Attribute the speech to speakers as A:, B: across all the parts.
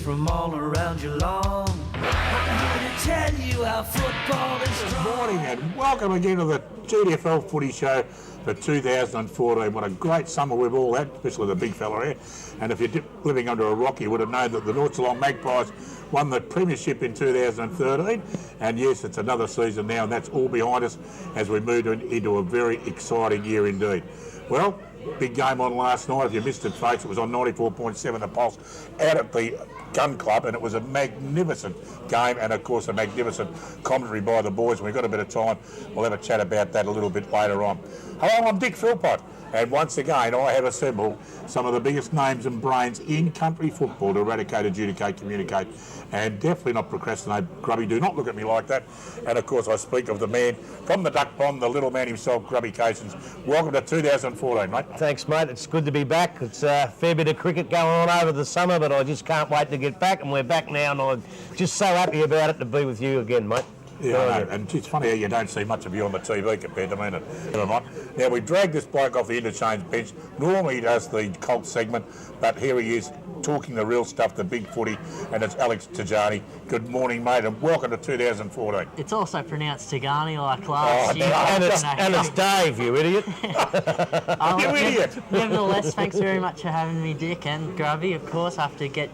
A: from all around Geelong. I'm here to tell you how football is strong.
B: Good morning and welcome again to the GDFL Footy Show for 2014. What a great summer we've all had, especially the big fella here. And if you're living under a rock, you would have known that the North Geelong Magpies won the premiership in 2013. And yes, it's another season now, and that's all behind us as we move into a very exciting year indeed. Well, big game on last night. If you missed it, folks, it was on 94.7 The Pulse out at the Gun Club, and it was a magnificent game and, of course, a magnificent commentary by the boys. We've got a bit of time. We'll have a chat about that a little bit later on. Hello, I'm Dick Philpott, and once again, I have assembled some of the biggest names and brains in country football to eradicate, adjudicate, communicate, and definitely not procrastinate. Grubby, do not look at me like that. And, of course, I speak of the man from the duck pond, the little man himself, Grubby Cations. Welcome to 2014, mate.
C: Thanks, mate. It's good to be back. It's a fair bit of cricket going on over the summer, but I just can't wait to get back, and we're back now, and I'm just so happy about it to be with you again, mate.
B: Yeah, I know. And it's funny how you don't see much of you on the TV compared to me. Never mind. Now, we dragged this bloke off the interchange bench. Normally he does the cult segment, but here he is talking the real stuff, the big footy, and it's Alex Tajani. Good morning, mate, and welcome to 2014.
D: It's also pronounced Tagani like last year.
C: And it's Dave, you idiot.
B: You idiot.
D: Nevertheless, thanks very much for having me, Dick, and Grubby, of course. I have to get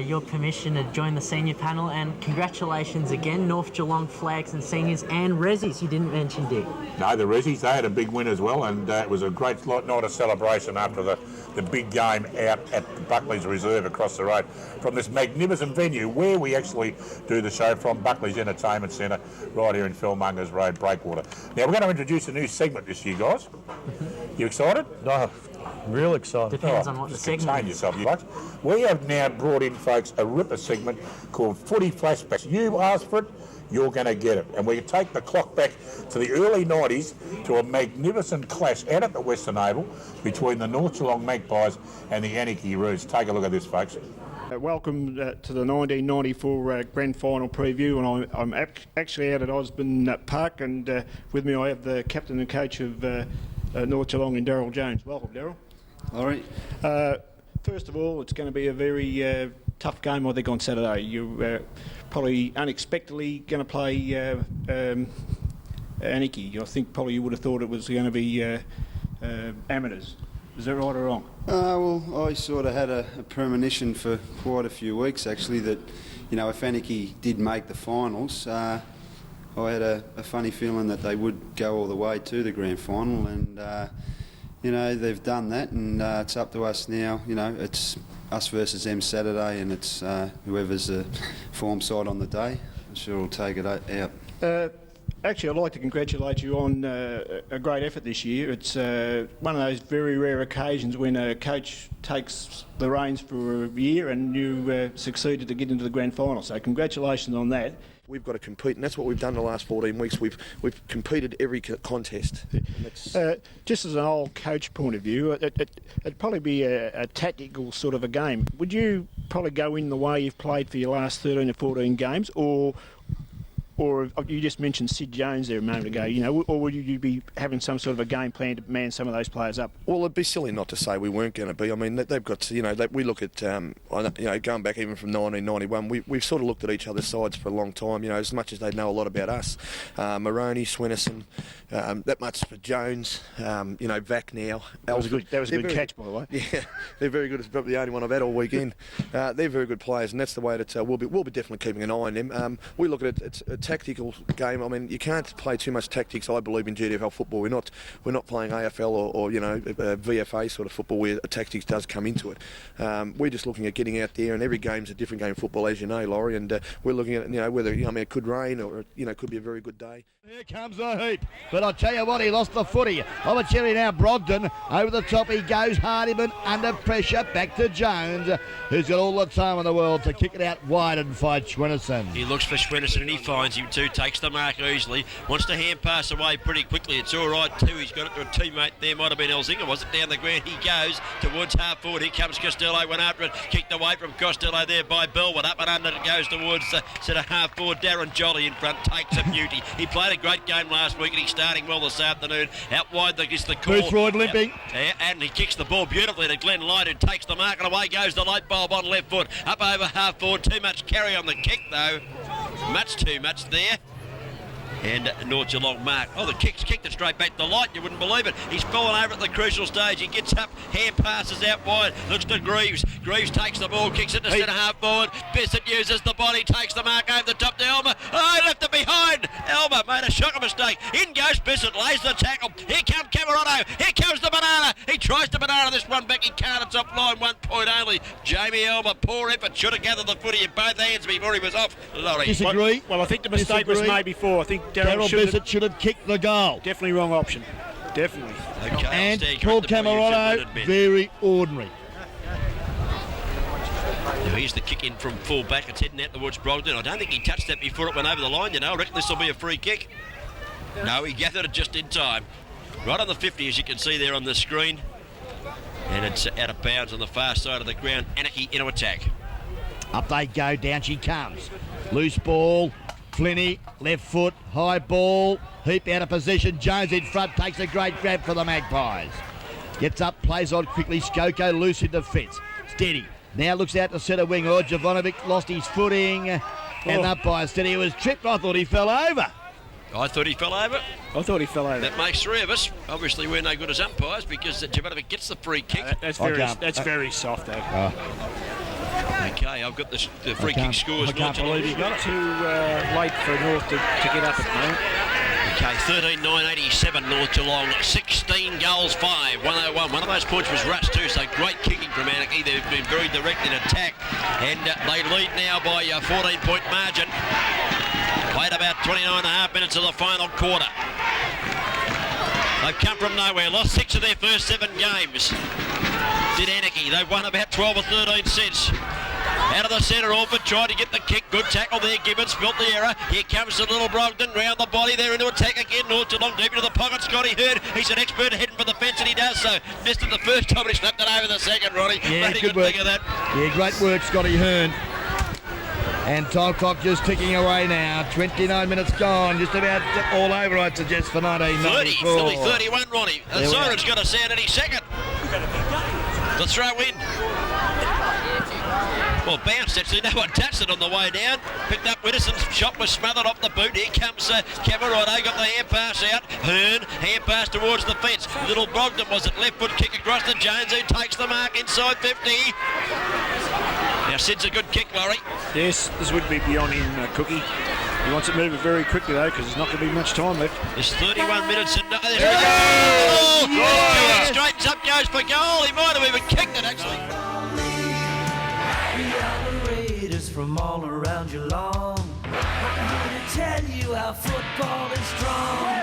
D: your permission to join the senior panel, and congratulations again, North Geelong Flags and Seniors and Rezzies. You didn't mention, Dick.
B: No, the Rezzies, they had a big win as well, and it was a great night of celebration after the big game out at the Buckley's Reserve across the road from this magnificent venue where we actually do the show from, Buckley's Entertainment Centre, right here in Fellmongers Road, Breakwater. Now, we're going to introduce a new segment this year, guys. You excited?
C: Oh, real excited.
D: Depends on what the segment
B: Contain
D: is.
B: yourself, you folks. We have now brought in, folks, a ripper segment called Footy Flashbacks. You asked for it, you're going to get it. And we take the clock back to the early 90s to a magnificent clash out at the Western Oval between the North Geelong Magpies and the Anarchy Roos. Take a look at this, folks.
E: Welcome to the 1994 Grand Final preview, and I'm actually out at Osborne Park, and with me I have the captain and coach of North Geelong and Daryl Jones. Welcome, Daryl.
F: All right.
E: First of all, it's going to be a very tough game, I think, on Saturday. You're probably unexpectedly going to play Anarchy. I think probably you would have thought it was going to be amateurs. Is that right or wrong?
F: Well, I sort of had a premonition for quite a few weeks, actually, that, you know, if Anarchy did make the finals, I had a funny feeling that they would go all the way to the grand final, and you know, they've done that, and it's up to us now. You know, it's us versus them Saturday, and it's whoever's the form side on the day. I'm sure we'll take it out.
E: Actually, I'd like to congratulate you on a great effort this year. It's one of those very rare occasions when a coach takes the reins for a year and you succeeded to get into the grand final. So congratulations on that.
G: We've got to compete, and that's what we've done the last 14 weeks. We've competed every contest.
E: Just as an old coach point of view, it'd probably be a tactical sort of a game. Would you probably go in the way you've played for your last 13 or 14 games, or you just mentioned Sid Jones there a moment ago, you know, or would you be having some sort of a game plan to man some of those players up?
G: Well, it'd be silly not to say we weren't going to be. I mean, they've got, you know, we look at, you know, going back even from 1991, we've sort of looked at each other's sides for a long time, you know, as much as they know a lot about us. Maroney, Swenison, that much for Jones, you know, Vac now.
E: That was a good catch, by the way.
G: Yeah, they're very good. It's probably the only one I've had all weekend. They're very good players, and that's the way that we'll be definitely keeping an eye on them. We look at it, it's a tactical game. I mean, you can't play too much tactics, I believe, in GDFL football. We're not playing AFL or you know, VFA sort of football where tactics does come into it. We're just looking at getting out there, and every game's a different game of football, as you know, Laurie, and we're looking at, you know, whether, I mean, it could rain or, you know, it could be a very good day.
H: Here comes the heat, but I'll tell you what, he lost the footy. Opportunity now, Brogdon, over the top he goes, Hardiman under pressure, back to Jones, who's got all the time in the world to kick it out wide and fight Schwennison.
I: He looks for Schwennison and he finds him. him too. Takes the mark easily. Wants to hand pass away pretty quickly. It's all right too. He's got it to a teammate there. Might have been Elzinga. Was it down the ground? He goes towards half forward. Here comes Costello. Went after it. Kicked away from Costello there by Bellwood. Up and under it goes towards the centre half forward. Darren Jolly in front takes a beauty. He played a great game last week and he's starting well this afternoon. Out wide is the call.
H: Boothroyd limping.
I: And he kicks the ball beautifully to Glenn Light, who takes the mark, and away goes the light bulb on left foot. Up over half forward. Too much carry on the kick though. Much too much there. And North Geelong mark. Oh, the kick's kicked it straight back to Light. You wouldn't believe it. He's fallen over at the crucial stage. He gets up, hand passes out wide, looks to Greaves. Greaves takes the ball, kicks it to centre half forward. Bissett uses the body, takes the mark over the top to Elmer. Oh, he left it behind. Elmer made a shocker mistake. In goes Bissett, lays the tackle. Here comes Camerono. Here comes the banana. He tries to banana this one back. He can't. It's offline, 1 point only. Jamie Elmer, poor effort. Should have gathered the footy in both hands before he was off. Laurie.
H: Disagree.
E: Well, I think the mistake was made before. I think
H: Daryl Bissett should have kicked the goal.
E: Definitely wrong option. Definitely.
I: Okay,
H: And Paul Camerono, very ordinary.
I: Now here's the kick in from full back. It's heading out towards Brogden. I don't think he touched that before it went over the line, you know. I reckon this will be a free kick. No, he gathered it just in time. Right on the 50, as you can see there on the screen. And it's out of bounds on the far side of the ground. Anarchy into attack.
H: Up they go, down she comes. Loose ball, Flinney, left foot, high ball, Heap out of position. Jones in front, takes a great grab for the Magpies. Gets up, plays on quickly. Skoko loose in defence. Steady. Now looks out to centre wing. Oh, Jovanovic lost his footing. And up by steady. He was tripped. I thought he fell over.
I: I thought he fell over.
E: I thought he fell over.
I: That makes three of us. Obviously, we're no good as umpires because Jovanovic gets the free kick.
E: That's very soft, though.
I: Okay, I've got the free kick scores.
E: I can't believe he got it. Too late for North to get up at the moment.
I: Okay, 13-9-87 North Geelong, 16 goals, 5, 101. One of those points was Russ too, so great kicking from Anarchy. They've been very direct in attack, and they lead now by a 14-point margin. Played about 29.5 minutes of the final quarter. They've come from nowhere, lost 6 of their first 7 games. Did Anarchy. They've won about 12 or 13 sets. Out of the centre, Orford tried to get the kick. Good tackle there, Gibbons felt the error. Here comes the little Brogden, round the body there into attack again. North Geelong deep into the pocket. Scotty Hurd, he's an expert heading for the fence, and he does so. Missed it the first time, but he snapped it over the second, Ronnie.
H: Yeah,
I: Bloody
H: good work.
I: Think of that.
H: Yeah, great work, Scotty Hearn. And time clock just ticking away now. 29 minutes gone, just about all over, I'd suggest, for 1994.
I: 30, Philly 31, Ronnie. The siren's got to sound any second. The throw in. Well, bounced actually, no one touched it on the way down. Picked up Widdowson's shot, was smothered off the boot. Here comes Camerono, got the hand pass out. Hearn, hand pass towards the fence. Little Brogden was it, left foot kick across to Jones, who takes the mark inside 50. Now Sid's a good kick, Laurie.
E: Yes, this would be beyond him, Cookie. He wants it moving very quickly though, because there's not going to be much time left.
I: There's 31 minutes and
E: Yes!
I: Straightens up, goes for goal. He might have even kicked it actually.
A: From all around Geelong, I'm here to tell you how football is strong.